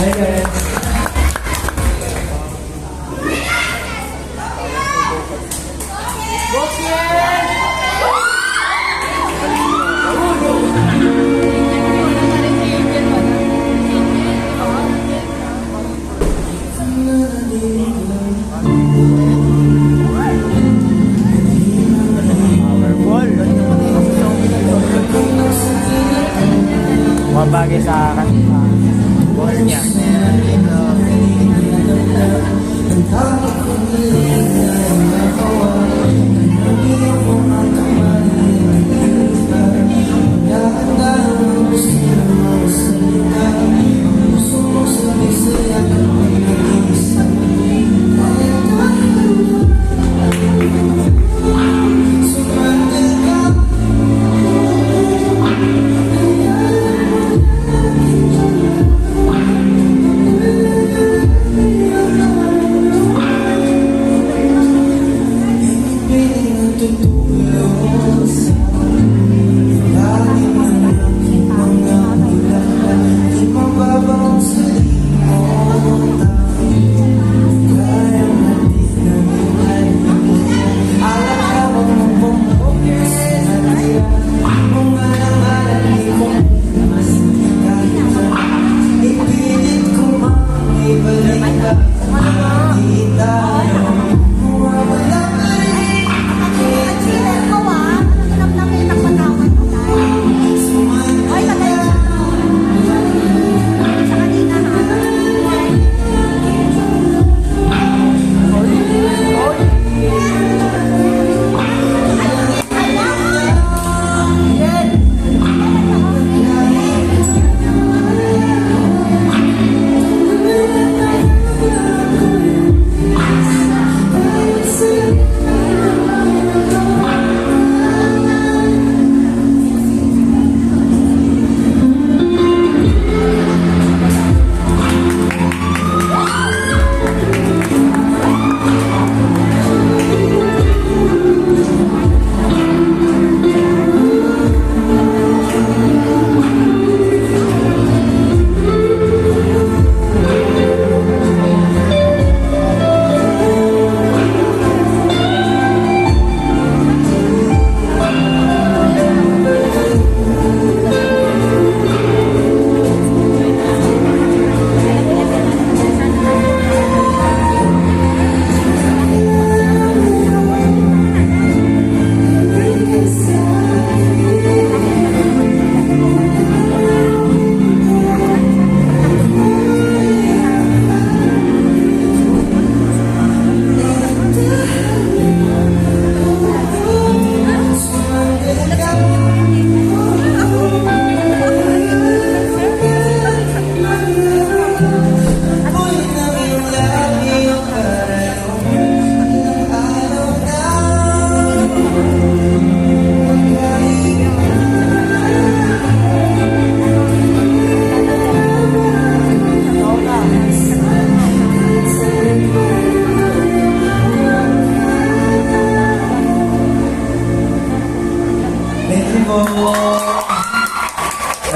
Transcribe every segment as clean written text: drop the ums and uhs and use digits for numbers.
Hi guys. Bagay sa akin ball niya.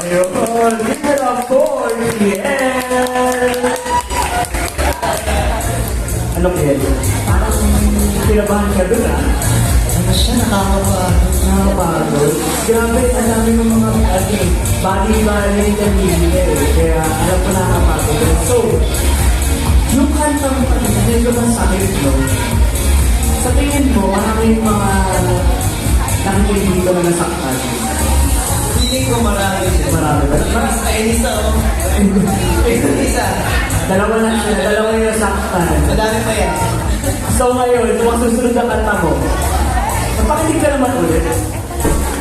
Ayun, give it up for Riel! Ano Riel? Parang pinabahan ka dun ah. Ano siya, nakakapagod. Grabe, ang dami ng mga bali-bali na music eh. Kaya alam ko nakakapagod. So, yung kanta mo kanina, medyo masakit no? Sa tingin mo, maraming mga nakikinig dito na nasaktan. Feeling ko marami. Mas isa oh. Isa. Dalawa yung nasaktan. Madami pa yan. So ngayon, kung susunod na kanta mo, magpakilig ka naman ulit.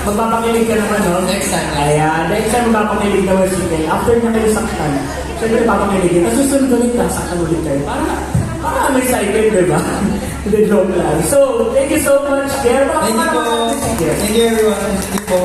Magpapakilig ka naman, no? Next time. Ayan, next time magpapakilig naman si Ken. After niya kayo saktan, siyempre papakiligin. Tapos susunod ulit na, saktan ulit kayo. Para may cycle, di ba? Hindi, joke lang. So, thank you so much, Ken. Thank you po. Thank you everyone. Thank you po.